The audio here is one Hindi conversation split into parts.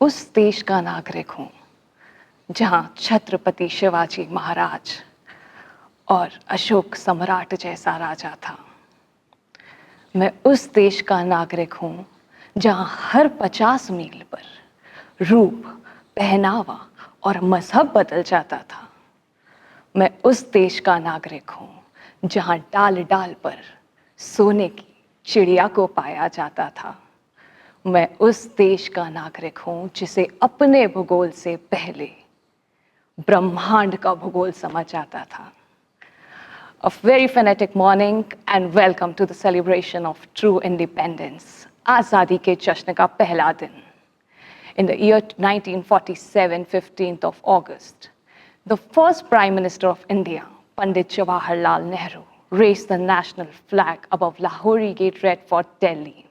उस देश का नागरिक हूँ जहाँ छत्रपति शिवाजी महाराज और अशोक सम्राट जैसा राजा था। मैं उस देश का नागरिक हूँ जहाँ हर 50 मील पर रूप, पहनावा और मजहब बदल जाता था। मैं उस देश का नागरिक हूँ जहाँ डाल डाल पर सोने की चिड़िया को पाया जाता था। मैं उस देश का नागरिक हूँ जिसे अपने भूगोल से पहले ब्रह्मांड का भूगोल समझ आता था। A very phonetic morning and welcome to the celebration of true independence. आज़ादी के जश्न का पहला दिन. In the year 1947, 15th of August, the first Prime Minister of India, Pandit Jawaharlal Nehru, raised the national flag above Lahori Gate, Red Fort, Delhi.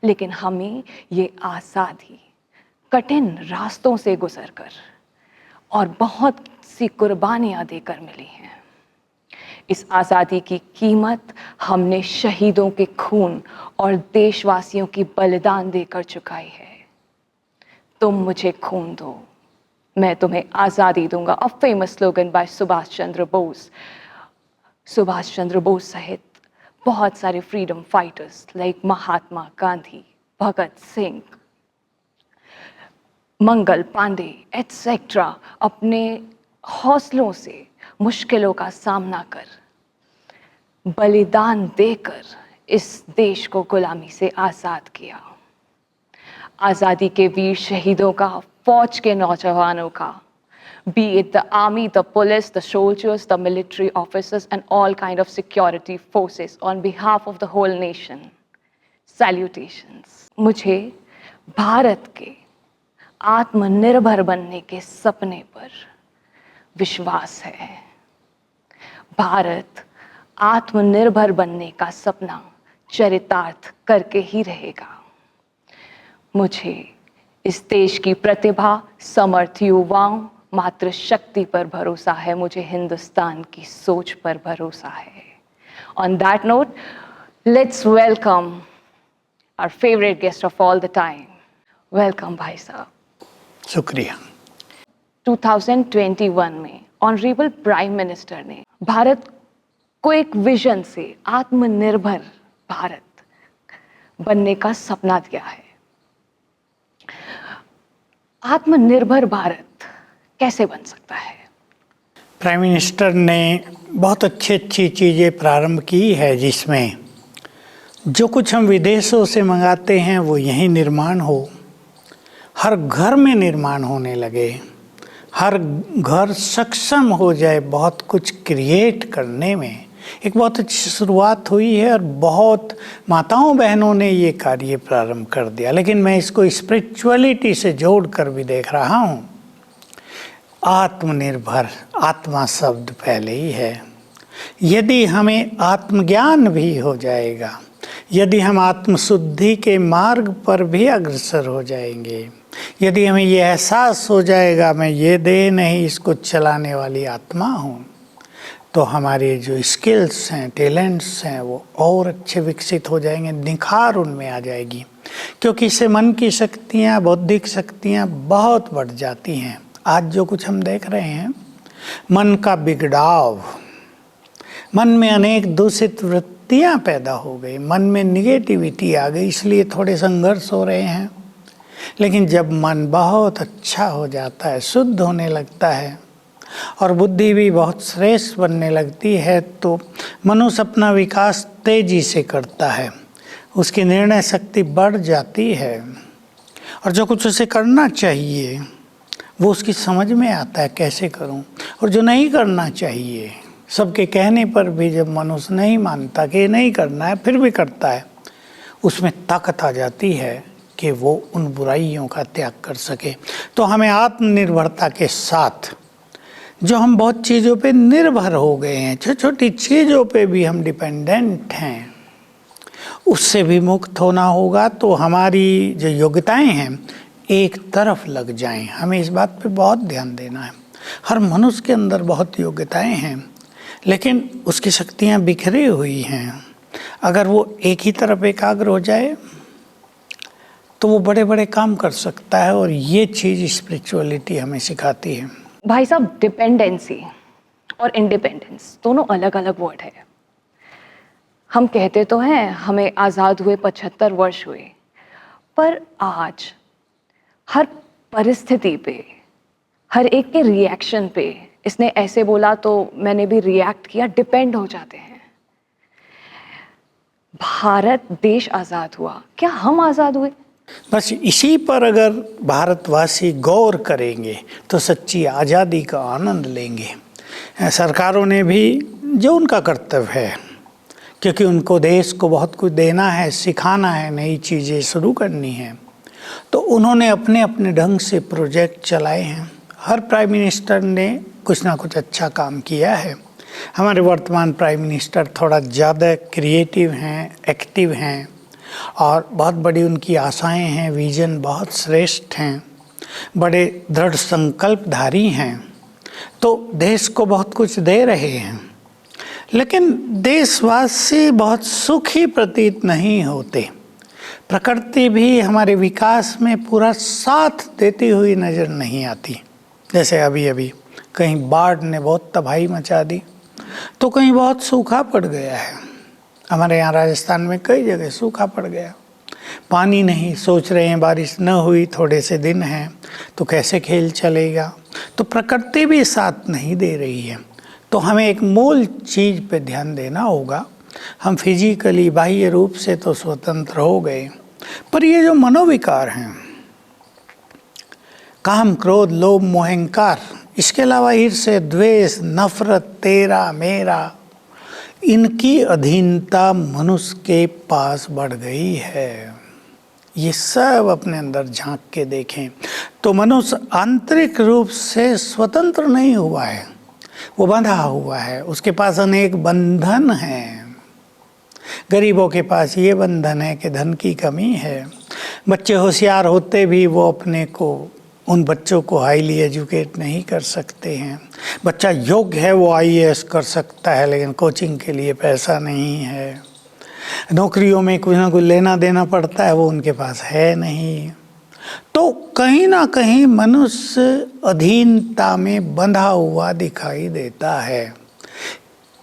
लेकिन हमें ये आज़ादी कठिन रास्तों से गुजरकर और बहुत सी कुर्बानियां देकर मिली हैं। इस आज़ादी की कीमत हमने शहीदों के खून और देशवासियों की बलिदान देकर चुकाई है। तुम मुझे खून दो, मैं तुम्हें आज़ादी दूंगा। A famous slogan by Subhash Chandra Bose. Subhash Chandra Bose सहित बहुत सारे freedom fighters like Mahatma Gandhi, Bhagat Singh, Mangal Pandey etcetera अपने हौसलों से मुश्किलों का सामना कर, बलिदान देकर इस देश को गुलामी से आज़ाद किया। आज़ादी के वीर शहीदों का, फौज के नौजवानों का, be it the army, the police, the soldiers, the military officers and all kind of security forces on behalf of the whole nation, salutations. मुझे भारत के आत्मनिर्भर बनने के सपने पर विश्वास है। भारत आत्मनिर्भर बनने का सपना चरितार्थ करके ही रहेगा। मुझे इस देश की प्रतिभा, समर्थ युवाओं, मातृ शक्ति पर भरोसा है। मुझे हिंदुस्तान की सोच पर भरोसा है। On that note, let's welcome our favorite guest of all the time. Welcome भाई साहब। शुक्रिया। 2021 में ऑनरेबल प्राइम मिनिस्टर ने भारत को एक विजन से आत्मनिर्भर भारत बनने का सपना दिया है। आत्मनिर्भर भारत कैसे बन सकता है? प्राइम मिनिस्टर ने बहुत अच्छी चीज़ें प्रारंभ की है, जिसमें जो कुछ हम विदेशों से मंगाते हैं वो यहीं निर्माण हो, हर घर में निर्माण होने लगे, हर घर सक्षम हो जाए बहुत कुछ क्रिएट करने में। एक बहुत अच्छी शुरुआत हुई है और बहुत माताओं बहनों ने ये कार्य प्रारंभ कर दिया। लेकिन मैं इसको स्पिरिचुअलिटी से जोड़कर भी देख रहा हूँ। आत्मनिर्भर, आत्मा शब्द पहले ही है। यदि हमें आत्मज्ञान भी हो जाएगा, यदि हम आत्मशुद्धि के मार्ग पर भी अग्रसर हो जाएंगे, यदि हमें ये एहसास हो जाएगा मैं ये देह नहीं इसको चलाने वाली आत्मा हूँ, तो हमारे जो स्किल्स हैं, टैलेंट्स हैं, वो और अच्छे विकसित हो जाएंगे, निखार उनमें आ जाएगी। क्योंकि इससे मन की शक्तियाँ, बौद्धिक शक्तियाँ बहुत बढ़ जाती हैं। आज जो कुछ हम देख रहे हैं, मन का बिगड़ाव, मन में अनेक दूषित वृत्तियाँ पैदा हो गई, मन में निगेटिविटी आ गई, इसलिए थोड़े संघर्ष हो रहे हैं। लेकिन जब मन बहुत अच्छा हो जाता है, शुद्ध होने लगता है और बुद्धि भी बहुत श्रेष्ठ बनने लगती है, तो मनुष्य अपना विकास तेजी से करता है, उसकी निर्णय शक्ति बढ़ जाती है और जो कुछ उसे करना चाहिए वो उसकी समझ में आता है कैसे करूं, और जो नहीं करना चाहिए, सबके कहने पर भी जब मनुष्य नहीं मानता कि नहीं करना है फिर भी करता है, उसमें ताकत आ जाती है कि वो उन बुराइयों का त्याग कर सके। तो हमें आत्मनिर्भरता के साथ, जो हम बहुत चीज़ों पे निर्भर हो गए हैं, छोटी छोटी चीज़ों पे भी हम डिपेंडेंट हैं, उससे भी मुक्त होना होगा। तो हमारी जो योग्यताएं हैं एक तरफ लग जाएं। हमें इस बात पे बहुत ध्यान देना है। हर मनुष्य के अंदर बहुत योग्यताएं हैं, लेकिन उसकी शक्तियां बिखरी हुई हैं। अगर वो एक ही तरफ एकाग्र हो जाए तो वो बड़े बड़े काम कर सकता है, और ये चीज़ स्पिरिचुअलिटी हमें सिखाती है। भाई साहब, डिपेंडेंसी और इंडिपेंडेंस दोनों अलग अलग वर्ड है। हम कहते तो हैं हमें आज़ाद हुए 75 वर्ष हुए, पर आज हर परिस्थिति पे, हर एक के रिएक्शन पे, इसने ऐसे बोला तो मैंने भी रिएक्ट किया, डिपेंड हो जाते हैं। भारत देश आज़ाद हुआ, क्या हम आज़ाद हुए? बस इसी पर अगर भारतवासी गौर करेंगे तो सच्ची आज़ादी का आनंद लेंगे। सरकारों ने भी जो उनका कर्तव्य है, क्योंकि उनको देश को बहुत कुछ देना है, सिखाना है, नई चीज़ें शुरू करनी है, तो उन्होंने अपने अपने ढंग से प्रोजेक्ट चलाए हैं। हर प्राइम मिनिस्टर ने कुछ ना कुछ अच्छा काम किया है। हमारे वर्तमान प्राइम मिनिस्टर थोड़ा ज़्यादा क्रिएटिव हैं, एक्टिव हैं, और बहुत बड़ी उनकी आशाएं हैं, विजन बहुत श्रेष्ठ हैं, बड़े दृढ़ संकल्पधारी हैं, तो देश को बहुत कुछ दे रहे हैं। लेकिन देशवासी बहुत सुखी प्रतीत नहीं होते। प्रकृति भी हमारे विकास में पूरा साथ देती हुई नज़र नहीं आती। जैसे अभी अभी कहीं बाढ़ ने बहुत तबाही मचा दी, तो कहीं बहुत सूखा पड़ गया है। हमारे यहाँ राजस्थान में कई जगह सूखा पड़ गया, पानी नहीं। सोच रहे हैं बारिश न हुई, थोड़े से दिन हैं, तो कैसे खेल चलेगा। तो प्रकृति भी साथ नहीं दे रही है। तो हमें एक मूल चीज़ पे ध्यान देना होगा। हम फिजिकली बाह्य रूप से तो स्वतंत्र हो गए, पर ये जो मनोविकार हैं, काम, क्रोध, लोभ, मोह, अहंकार, इसके अलावा ईर्ष्या, द्वेष, नफरत, तेरा मेरा, इनकी अधीनता मनुष्य के पास बढ़ गई है। ये सब अपने अंदर झांक के देखें तो मनुष्य आंतरिक रूप से स्वतंत्र नहीं हुआ है, वो बंधा हुआ है। उसके पास अनेक बंधन हैं। गरीबों के पास ये बंधन है कि धन की कमी है। बच्चे होशियार होते भी वो अपने को, उन बच्चों को हाईली एजुकेट नहीं कर सकते हैं। बच्चा योग्य है, वो आईएएस कर सकता है, लेकिन कोचिंग के लिए पैसा नहीं है। नौकरियों में कुछ ना कुछ लेना देना पड़ता है, वो उनके पास है नहीं। तो कहीं ना कहीं मनुष्य अधीनता में बंधा हुआ दिखाई देता है।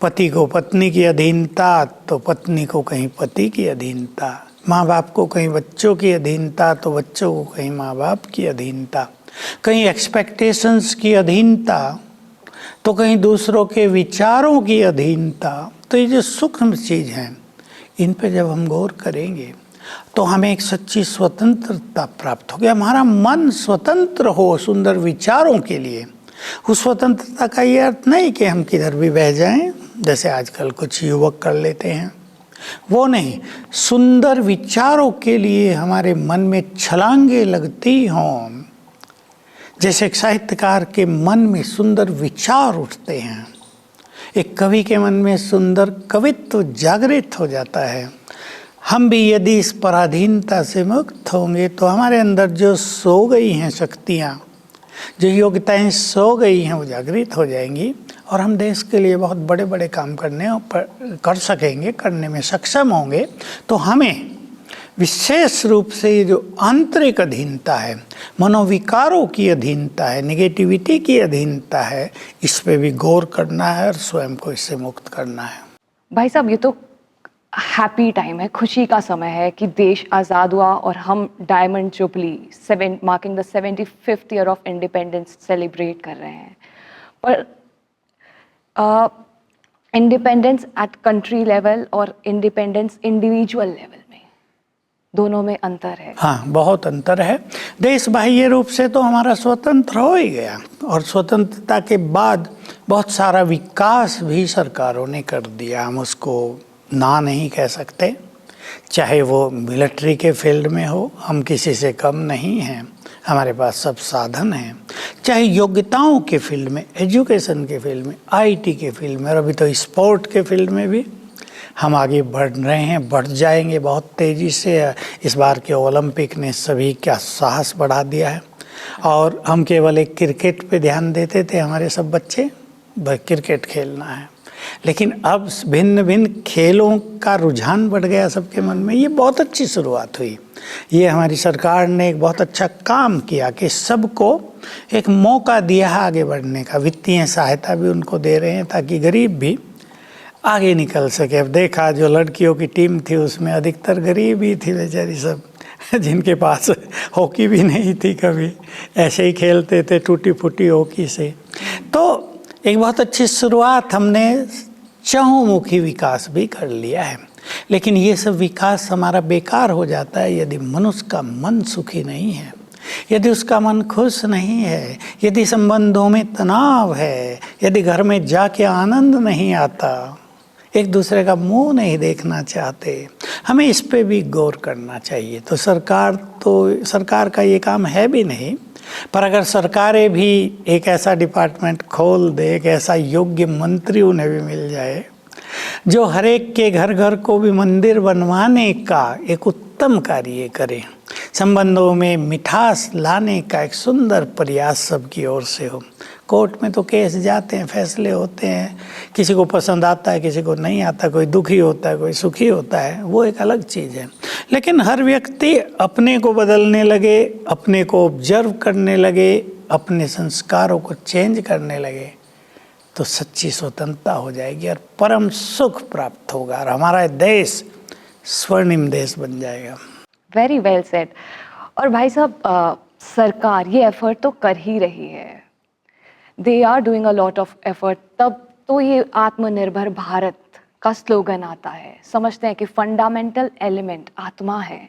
पति को पत्नी की अधीनता, तो पत्नी को कहीं पति की अधीनता, माँ बाप को कहीं बच्चों की अधीनता, तो बच्चों को कहीं माँ बाप की अधीनता, कहीं एक्सपेक्टेशंस की अधीनता, तो कहीं दूसरों के विचारों की अधीनता। तो ये जो सूक्ष्म चीज़ हैं, इन पे जब हम गौर करेंगे तो हमें एक सच्ची स्वतंत्रता प्राप्त होगी। हमारा मन स्वतंत्र हो सुंदर विचारों के लिए। उस स्वतंत्रता का ये अर्थ नहीं कि हम किधर भी बह जाएं, जैसे आजकल कुछ युवक कर लेते हैं, वो नहीं। सुंदर विचारों के लिए हमारे मन में छलांगे लगती हों, जैसे एक साहित्यकार के मन में सुंदर विचार उठते हैं, एक कवि के मन में सुंदर कवित्व जागृत हो जाता है। हम भी यदि इस पराधीनता से मुक्त होंगे तो हमारे अंदर जो सो गई हैं शक्तियाँ, जो योग्यताएं सो गई हैं, वो जागृत हो जाएंगी, और हम देश के लिए बहुत बड़े बड़े काम कर सकेंगे, करने में सक्षम होंगे। तो हमें विशेष रूप से ये जो आंतरिक अधीनता है, मनोविकारों की अधीनता है, नेगेटिविटी की अधीनता है, इस पे भी गौर करना है और स्वयं को इससे मुक्त करना है। भाई साहब, ये तो हैप्पी टाइम है, खुशी का समय है कि देश आज़ाद हुआ और हम diamond jubilee marking the 75th year of independence celebrate कर रहे हैं। पर इंडिपेंडेंस एट कंट्री लेवल और इंडिपेंडेंस इंडिविजुअल लेवल में, दोनों में अंतर है। हाँ, बहुत अंतर है। देश बाह्य रूप से तो हमारा स्वतंत्र हो ही गया, और स्वतंत्रता के बाद बहुत सारा विकास भी सरकारों ने कर दिया। हम उसको ना नहीं कह सकते, चाहे वो मिलिट्री के फील्ड में हो, हम किसी से कम नहीं हैं, हमारे पास सब साधन हैं। चाहे योग्यताओं के फील्ड में, एजुकेशन के फील्ड में, आईटी के फील्ड में, और अभी तो स्पोर्ट के फील्ड में भी हम आगे बढ़ रहे हैं, बढ़ जाएंगे बहुत तेज़ी से। इस बार के ओलंपिक ने सभी का साहस बढ़ा दिया है। और हम केवल एक क्रिकेट पे ध्यान देते थे, हमारे सब बच्चे बस क्रिकेट खेलना है, लेकिन अब भिन्न भिन्न खेलों का रुझान बढ़ गया सबके मन में। ये बहुत अच्छी शुरुआत हुई। ये हमारी सरकार ने एक बहुत अच्छा काम किया कि सबको एक मौका दिया आगे बढ़ने का। वित्तीय सहायता भी उनको दे रहे हैं ताकि गरीब भी आगे निकल सके। अब देखा जो लड़कियों की टीम थी उसमें अधिकतर गरीब ही थी बेचारी सब, जिनके पास हॉकी भी नहीं थी, कभी ऐसे ही खेलते थे टूटी फूटी हॉकी से। तो एक बहुत अच्छी शुरुआत हमने चहुमुखी विकास भी कर लिया है। लेकिन ये सब विकास हमारा बेकार हो जाता है यदि मनुष्य का मन सुखी नहीं है, यदि उसका मन खुश नहीं है, यदि संबंधों में तनाव है, यदि घर में जाके आनंद नहीं आता, एक दूसरे का मुंह नहीं देखना चाहते। हमें इस पे भी गौर करना चाहिए। तो सरकार का ये काम है भी नहीं, पर अगर सरकारें भी एक ऐसा डिपार्टमेंट खोल दे, एक ऐसा योग्य मंत्री उन्हें भी मिल जाए जो हर एक के घर घर को भी मंदिर बनवाने का एक उत्तम कार्य करे, संबंधों में मिठास लाने का एक सुंदर प्रयास सबकी ओर से हो। कोर्ट में तो केस जाते हैं, फैसले होते हैं, किसी को पसंद आता है, किसी को नहीं आता, कोई दुखी होता है, कोई सुखी होता है, वो एक अलग चीज़ है। लेकिन हर व्यक्ति अपने को बदलने लगे, अपने को ऑब्जर्व करने लगे, अपने संस्कारों को चेंज करने लगे, तो सच्ची स्वतंत्रता हो जाएगी और परम सुख प्राप्त होगा और हमारा देश स्वर्णिम देश बन जाएगा। Very well said. और भाई साहब, सरकार ये एफर्ट तो कर ही रही है, they are doing a lot of effort. तब तो ये आत्मनिर्भर भारत का स्लोगन आता है, समझते हैं कि फंडामेंटल एलिमेंट आत्मा है।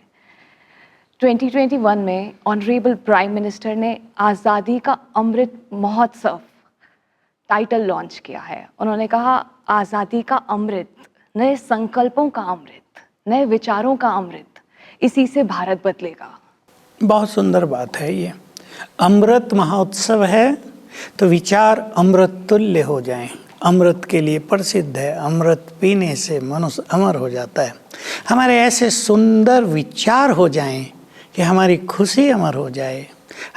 2021 में ऑनरेबल प्राइम मिनिस्टर ने आज़ादी का अमृत महोत्सव टाइटल लॉन्च किया है। उन्होंने कहा आज़ादी का अमृत, नए संकल्पों का अमृत, नए विचारों का अमृत, इसी से भारत बदलेगा। बहुत सुंदर बात है ये। अमृत महोत्सव है तो विचार अमृत तुल्य हो जाएं। अमृत के लिए प्रसिद्ध है, अमृत पीने से मनुष्य अमर हो जाता है। हमारे ऐसे सुंदर विचार हो जाएं कि हमारी खुशी अमर हो जाए,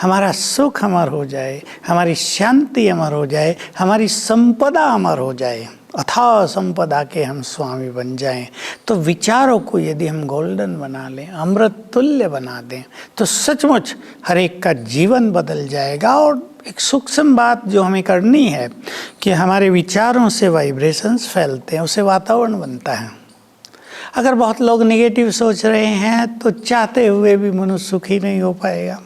हमारा सुख अमर हो जाए, हमारी शांति अमर हो जाए, हमारी संपदा अमर हो जाए, अथाह संपदा के हम स्वामी बन जाएं। तो विचारों को यदि हम गोल्डन बना लें, अमृत तुल्य बना दें, तो सचमुच हर एक का जीवन बदल जाएगा। और एक सूक्ष्म बात जो हमें करनी है कि हमारे विचारों से वाइब्रेशंस फैलते हैं, उससे वातावरण बनता है। अगर बहुत लोग नेगेटिव सोच रहे हैं तो चाहते हुए भी मनुष्य सुखी नहीं हो पाएगा।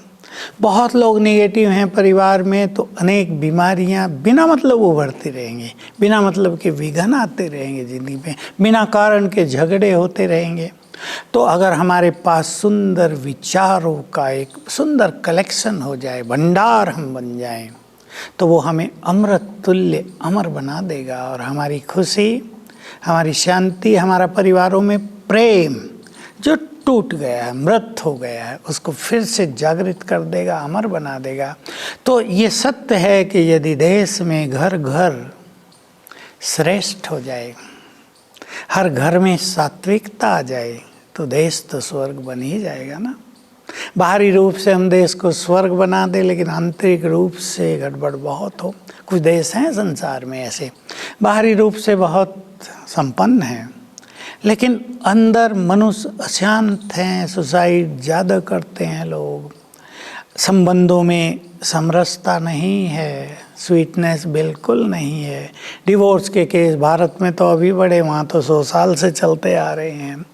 बहुत लोग नेगेटिव हैं परिवार में तो अनेक बीमारियां बिना मतलब उभरती रहेंगी, बिना मतलब के विघ्न आते रहेंगे जिंदगी में, बिना कारण के झगड़े होते रहेंगे। तो अगर हमारे पास सुंदर विचारों का एक सुंदर कलेक्शन हो जाए, भंडार हम बन जाएं, तो वो हमें अमृत तुल्य अमर बना देगा और हमारी खुशी, हमारी शांति, हमारा परिवारों में प्रेम जो टूट गया है, मृत हो गया है, उसको फिर से जागृत कर देगा, अमर बना देगा। तो ये सत्य है कि यदि देश में घर घर श्रेष्ठ हो जाए, हर घर में सात्विकता आ जाए, तो देश तो स्वर्ग बन ही जाएगा ना। बाहरी रूप से हम देश को स्वर्ग बना दें लेकिन आंतरिक रूप से गड़बड़ बहुत हो। कुछ देश हैं संसार में ऐसे, बाहरी रूप से बहुत संपन्न हैं लेकिन अंदर मनुष्य अशांत हैं, सुसाइड ज़्यादा करते हैं लोग, संबंधों में समरसता नहीं है, स्वीटनेस बिल्कुल नहीं है। डिवोर्स के केस भारत में तो अभी बड़े, वहाँ तो 100 साल से चलते आ रहे हैं।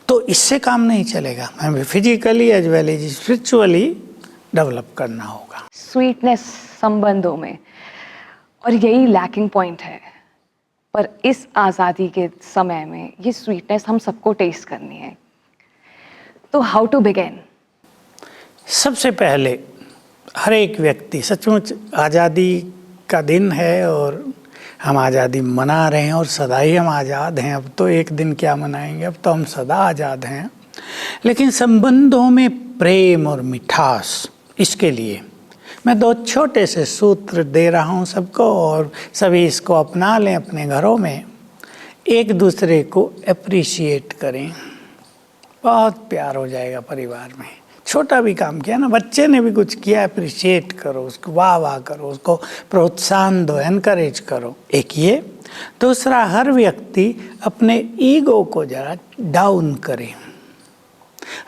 तो इससे काम नहीं चलेगा, हमें physically as well as spiritually develop करना होगा। स्वीटनेस संबंधों में, और यही लैकिंग पॉइंट है। पर इस आज़ादी के समय में ये स्वीटनेस हम सबको टेस्ट करनी है, तो हाउ टू बिगिन? सबसे पहले हर एक व्यक्ति, सचमुच आज़ादी का दिन है और हम आज़ादी मना रहे हैं और सदा ही हम आज़ाद हैं। अब तो एक दिन क्या मनाएंगे, अब तो हम सदा आज़ाद हैं। लेकिन संबंधों में प्रेम और मिठास, इसके लिए मैं 2 छोटे से सूत्र दे रहा हूँ सबको, और सभी इसको अपना लें अपने घरों में। एक दूसरे को अप्रिशिएट करें, बहुत प्यार हो जाएगा परिवार में। छोटा भी काम किया ना, बच्चे ने भी कुछ किया, अप्रिशिएट करो उसको, वाह वाह करो उसको, प्रोत्साहन दो, एनकरेज करो। एक ये। दूसरा, हर व्यक्ति अपने ईगो को जरा डाउन करे।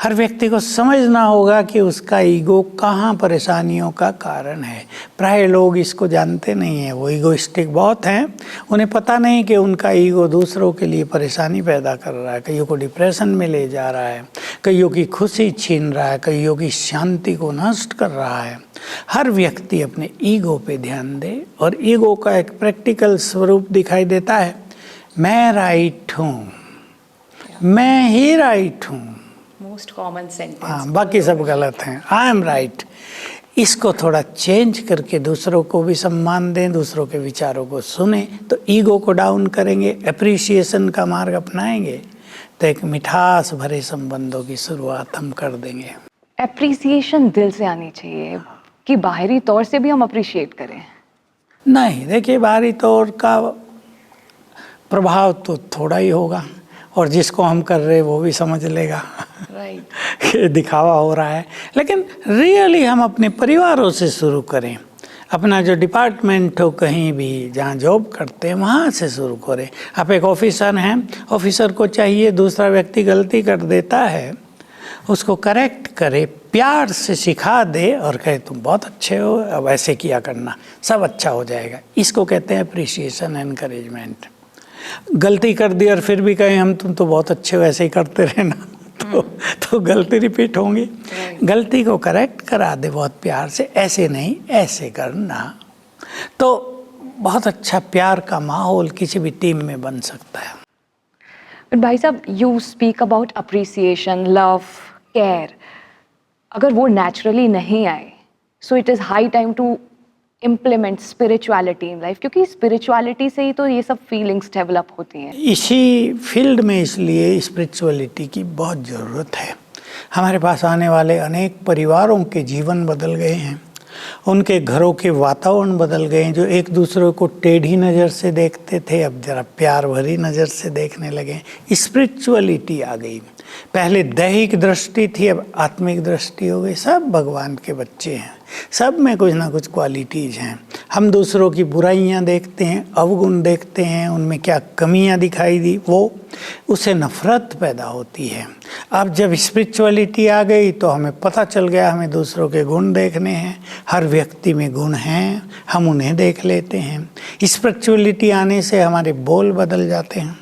हर व्यक्ति को समझना होगा कि उसका ईगो कहाँ परेशानियों का कारण है। प्राय लोग इसको जानते नहीं हैं, वो ईगोइस्टिक बहुत हैं। उन्हें पता नहीं कि उनका ईगो दूसरों के लिए परेशानी पैदा कर रहा है, कईयों को डिप्रेशन में ले जा रहा है, कईयों की खुशी छीन रहा है, कईयों की शांति को नष्ट कर रहा है। हर व्यक्ति अपने ईगो पे ध्यान दे, और ईगो का एक प्रैक्टिकल स्वरूप दिखाई देता है। मैं राइट हूँ, मैं ही राइट हूँ। Most common sentence. हाँ, बाकी सब गलत हैं। I am right. इसको थोड़ा चेंज करके दूसरों को भी सम्मान दें, दूसरों के विचारों को सुने, तो ईगो को डाउन करेंगे, एप्रिसिएशन का मार्ग अपनाएंगे, तो एक मिठास भरे संबंधों की शुरुआत हम कर देंगे। एप्रिसिएशन दिल से आनी चाहिए कि बाहरी तौर से भी हम अप्रिशिएट करें। नहीं, देखिए, बाहरी तौर का प्रभाव तो थोड़ा ही होगा, और जिसको हम कर रहे वो भी समझ लेगा राइट कि दिखावा हो रहा है। लेकिन रियली हम अपने परिवारों से शुरू करें। अपना जो डिपार्टमेंट हो, कहीं भी जहाँ जॉब करते हैं वहाँ से शुरू करें। आप एक ऑफिसर हैं, ऑफिसर को चाहिए दूसरा व्यक्ति गलती कर देता है, उसको करेक्ट करे, प्यार से सिखा दे और कहे तुम बहुत अच्छे हो, अब ऐसे किया करना, सब अच्छा हो जाएगा। इसको कहते हैं अप्रिसिएशन, एनकरेजमेंट। गलती कर दी और फिर भी कहें हम तुम तो बहुत अच्छे हो, ऐसे ही करते रहना, तो गलती रिपीट होंगी। गलती को करेक्ट करा दे बहुत प्यार से, ऐसे नहीं ऐसे करना, तो बहुत अच्छा प्यार का माहौल किसी भी टीम में बन सकता है। बट भाई साहब, you speak about appreciation, love, care. अगर वो नेचुरली नहीं आए, so it is high time to implement spirituality in life, क्योंकि स्पिरिचुअलिटी से ही तो ये सब फीलिंग्स डेवलप होती हैं। इसी फील्ड में इसलिए स्पिरिचुअलिटी की बहुत ज़रूरत है। हमारे पास आने वाले अनेक परिवारों के जीवन बदल गए हैं, उनके घरों के वातावरण बदल गए हैं। जो एक दूसरे को टेढ़ी नज़र से देखते थे, अब जरा प्यार भरी नज़र से देखने लगे। स्पिरिचुअलिटी आ गई। पहले दैहिक दृष्टि थी, अब आत्मिक दृष्टि हो गई। सब भगवान के बच्चे हैं, सब में कुछ ना कुछ क्वालिटीज़ हैं। हम दूसरों की बुराइयां देखते हैं, अवगुण देखते हैं, उनमें क्या कमियां दिखाई दी, वो उससे नफ़रत पैदा होती है। अब जब स्पिरिचुअलिटी आ गई तो हमें पता चल गया हमें दूसरों के गुण देखने हैं। हर व्यक्ति में गुण हैं, हम उन्हें देख लेते हैं। स्पिरिचुअलिटी आने से हमारे बोल बदल जाते हैं।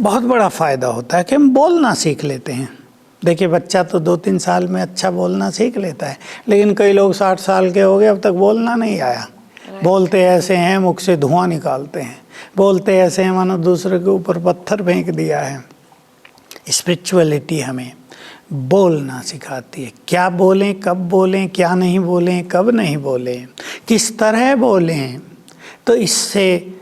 बहुत बड़ा फ़ायदा होता है कि हम बोलना सीख लेते हैं। देखिए, बच्चा तो 2-3 साल में अच्छा बोलना सीख लेता है, लेकिन कई लोग 60 साल के हो गए, अब तक बोलना नहीं आया। बोलते ऐसे हैं, मुख से धुआं निकालते हैं, बोलते ऐसे हैं मानो दूसरे के ऊपर पत्थर फेंक दिया है। स्पिरिचुअलिटी हमें बोलना सिखाती है। क्या बोलें, कब बोलें, क्या नहीं बोलें, कब नहीं बोलें, किस तरह बोलें, तो इससे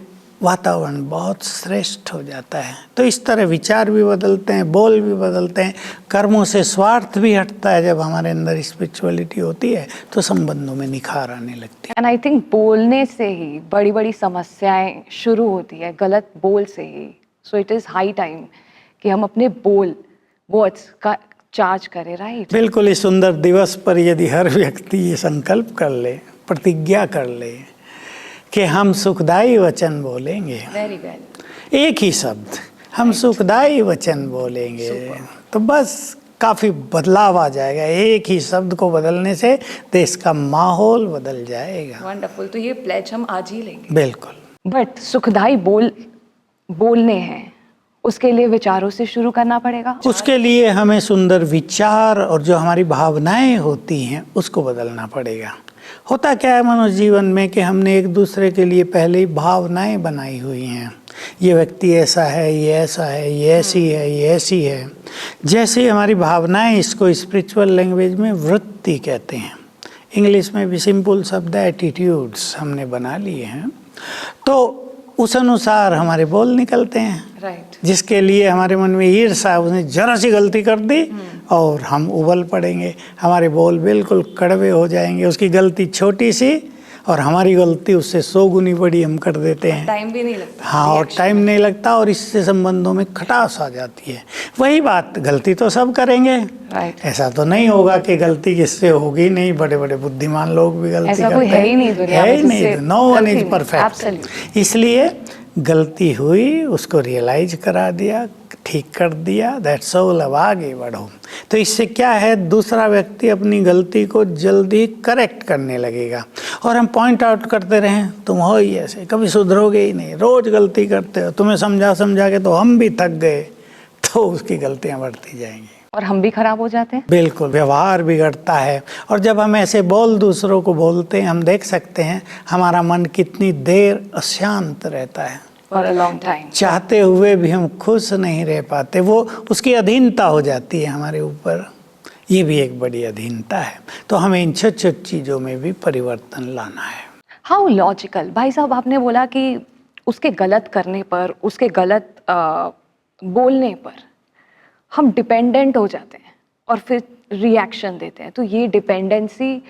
वातावरण बहुत श्रेष्ठ हो जाता है। तो इस तरह विचार भी बदलते हैं, बोल भी बदलते हैं, कर्मों से स्वार्थ भी हटता है। जब हमारे अंदर स्पिरिचुअलिटी होती है तो संबंधों में निखार आने लगती है। एंड आई थिंक बोलने से ही बड़ी बड़ी समस्याएं शुरू होती है, गलत बोल से ही। So it is high time कि हम अपने वर्ड्स का चार्ज करें, राइट? बिल्कुल। इस सुंदर दिवस पर यदि हर व्यक्ति ये संकल्प कर ले, प्रतिज्ञा कर ले कि हम सुखदायी वचन बोलेंगे, वेरी वेल, एक ही शब्द, हम सुखदायी वचन बोलेंगे, तो बस काफ़ी बदलाव आ जाएगा। एक ही शब्द को बदलने से देश का माहौल बदल जाएगा। वंडरफुल। तो ये प्लेज हम आज ही लेंगे। बिल्कुल। बट सुखदाई बोलने हैं, उसके लिए विचारों से शुरू करना पड़ेगा। उसके लिए हमें सुंदर विचार और जो हमारी भावनाएं होती हैं उसको बदलना पड़ेगा। होता क्या है मनुष्य जीवन में कि हमने एक दूसरे के लिए पहले ही भावनाएं बनाई हुई हैं। ये व्यक्ति ऐसा है, ये ऐसा है, ये ऐसी है, ये ऐसी है। जैसे हमारी भावनाएं, इसको स्पिरिचुअल लैंग्वेज में वृत्ति कहते हैं। इंग्लिश में भी सिंपल शब्द एटीट्यूड्स हमने बना लिए हैं। तो उस अनुसार हमारे बोल निकलते हैं। राइट। जिसके लिए हमारे मन में ईर्ष्या, उसने जरा सी गलती कर दी और हम उबल पड़ेंगे, हमारे बोल बिल्कुल कड़वे हो जाएंगे। उसकी गलती छोटी सी और हमारी गलती उससे 100 गुनी बड़ी हम कर देते हैं। टाइम भी नहीं लगता। हाँ, और टाइम नहीं लगता, और इससे संबंधों में खटास आ जाती है। वही बात, गलती तो सब करेंगे। राइट। ऐसा तो नहीं होगा कि गलती किससे होगी नहीं। बड़े बड़े बुद्धिमान लोग भी गलती करते हैं। ऐसा कोई है ही नहीं दुनिया में, है ही नहीं, no one is perfect. Absolutely. इसलिए गलती हुई, उसको रियलाइज करा दिया, ठीक कर दिया, दैट्स ऑल। अब आगे बढ़ो। तो इससे क्या है, दूसरा व्यक्ति अपनी गलती को जल्दी करेक्ट करने लगेगा। और हम पॉइंट आउट करते रहें, तुम हो ही ऐसे, कभी सुधरोगे ही नहीं, रोज गलती करते हो, तुम्हें समझा समझा के तो हम भी थक गए, तो उसकी गलतियां बढ़ती जाएंगी और हम भी खराब हो जाते हैं। बिल्कुल, व्यवहार बिगड़ता है। और जब हम ऐसे दूसरों को बोलते हैं, हम देख सकते हैं हमारा मन कितनी देर अशांत रहता है, फॉर अ लॉन्ग टाइम। चाहते हुए भी हम खुश नहीं रह पाते, वो उसकी अधीनता हो जाती है हमारे ऊपर। ये भी एक बड़ी अधीनता है। तो हमें इन छोटी छोटी चीज़ों में भी परिवर्तन लाना है। How logical. भाई साहब, आपने बोला कि उसके गलत करने पर, उसके गलत बोलने पर हम डिपेंडेंट हो जाते हैं और फिर रिएक्शन देते हैं। तो ये डिपेंडेंसी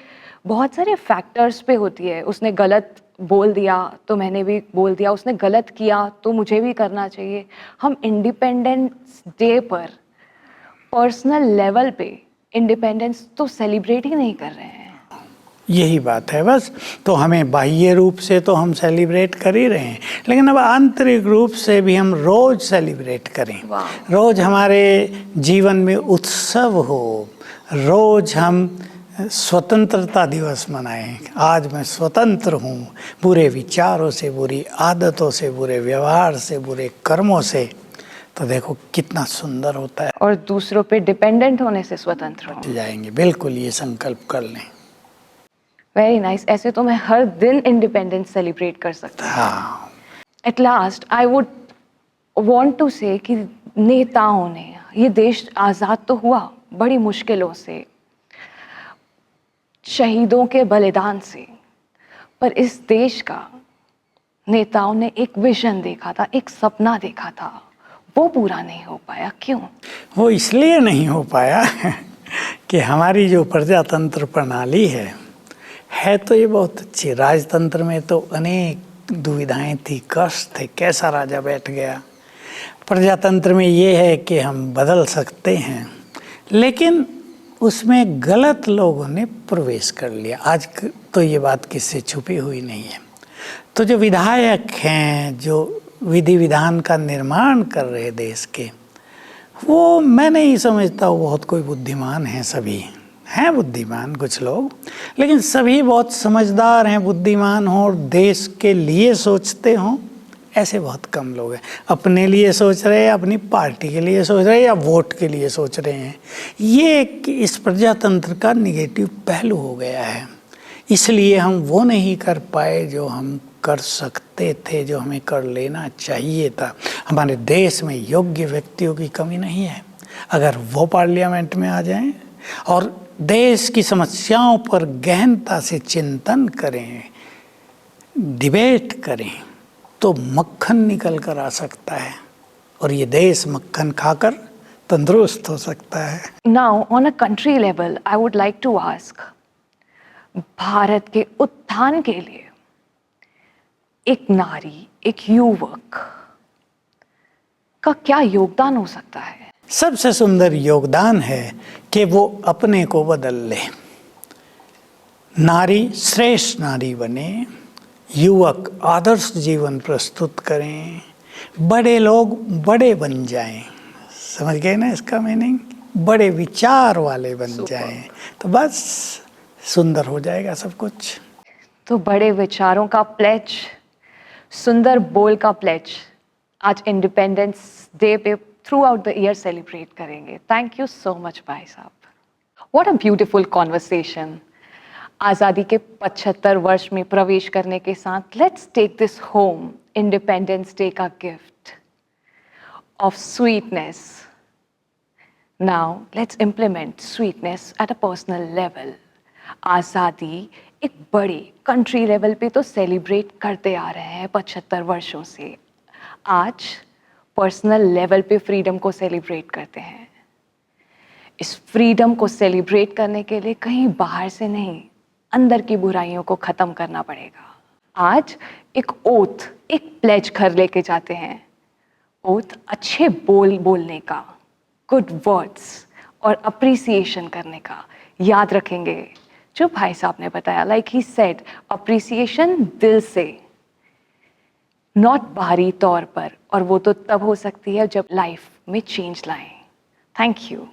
बहुत सारे फैक्टर्स पे होती है। उसने गलत बोल दिया तो मैंने भी बोल दिया, उसने गलत किया तो मुझे भी करना चाहिए। हम इंडिपेंडेंस डे पर पर्सनल लेवल पे इंडिपेंडेंस तो सेलिब्रेट ही नहीं कर रहे हैं। यही बात है बस। तो हमें बाह्य रूप से तो हम सेलिब्रेट कर ही रहे हैं, लेकिन अब आंतरिक रूप से भी हम रोज सेलिब्रेट करें। रोज हमारे जीवन में उत्सव हो, रोज हम स्वतंत्रता दिवस मनाएं। आज मैं स्वतंत्र हूँ, बुरे विचारों से, बुरी आदतों से, बुरे व्यवहार से, बुरे कर्मों से। तो देखो कितना सुंदर होता है। और दूसरों पे डिपेंडेंट होने से स्वतंत्र हो जाएंगे। बिल्कुल, ये संकल्प कर लें। Very nice. ऐसे तो मैं हर दिन इंडिपेंडेंस सेलिब्रेट कर सकती हूँ। हाँ, at last I would want to say कि नेताओं ने, ये देश आज़ाद तो हुआ बड़ी मुश्किलों से, शहीदों के बलिदान से, पर इस देश का नेताओं ने एक विजन देखा था, एक सपना देखा था, वो पूरा नहीं हो पाया। क्यों? वो इसलिए नहीं हो पाया कि हमारी जो प्रजातंत्र प्रणाली है तो ये बहुत अच्छी। राजतंत्र में तो अनेक दुविधाएं थी, कष्ट थे, कैसा राजा बैठ गया। प्रजातंत्र में ये है कि हम बदल सकते हैं, लेकिन उसमें गलत लोगों ने प्रवेश कर लिया। आज तो ये बात किससे छुपी हुई नहीं है। तो जो विधायक हैं, जो विधि विधान का निर्माण कर रहे देश के, वो मैं नहीं समझता वो बहुत कोई बुद्धिमान हैं। सभी हैं बुद्धिमान कुछ लोग, लेकिन सभी बहुत समझदार हैं, बुद्धिमान हों और देश के लिए सोचते हों, ऐसे बहुत कम लोग हैं। अपने लिए सोच रहे हैं, अपनी पार्टी के लिए सोच रहे हैं, या वोट के लिए सोच रहे हैं। ये इस प्रजातंत्र का निगेटिव पहलू हो गया है। इसलिए हम वो नहीं कर पाए जो हम कर सकते थे, जो हमें कर लेना चाहिए था। हमारे देश में योग्य व्यक्तियों की कमी नहीं है। अगर वो पार्लियामेंट में आ जाएं और देश की समस्याओं पर गहनता से चिंतन करें, डिबेट करें, तो मक्खन निकल कर आ सकता है और ये देश मक्खन खाकर तंदुरुस्त हो सकता है। Now on a country level I would like to ask, Bharat के उत्थान के लिए एक नारी, एक युवक का क्या योगदान हो सकता है? सबसे सुंदर योगदान है कि वो अपने को बदल ले। नारी श्रेष्ठ नारी बने, युवक आदर्श जीवन प्रस्तुत करें, बड़े लोग बड़े बन जाएं। समझ गए ना इसका मीनिंग? बड़े विचार वाले बन जाएं, तो बस सुंदर हो जाएगा सब कुछ। तो बड़े विचारों का प्लेज, सुंदर बोल का प्लेज आज इंडिपेंडेंस डे पे throughout the year celebrate करेंगे। थैंक यू सो मच भाई साहब। What a beautiful conversation. आज़ादी के 75 वर्ष में प्रवेश करने के साथ let's take this home, Independence Day का gift of sweetness. Now let's implement sweetness at a personal level. आज़ादी एक बड़े कंट्री लेवल पे तो सेलिब्रेट करते आ रहे हैं 75 वर्षों से। आज पर्सनल लेवल पे फ्रीडम को सेलिब्रेट करते हैं। इस फ्रीडम को सेलिब्रेट करने के लिए कहीं बाहर से नहीं, अंदर की बुराइयों को खत्म करना पड़ेगा। आज एक ओथ, एक प्लेज घर लेके जाते हैं। ओथ अच्छे बोलने का, गुड वर्ड्स और अप्रिसिएशन करने का। याद रखेंगे जो भाई साहब ने बताया, लाइक ही सेड, अप्रिसिएशन दिल से, नॉट बाहरी तौर पर। और वो तो तब हो सकती है जब लाइफ में चेंज लाएं। Thank you.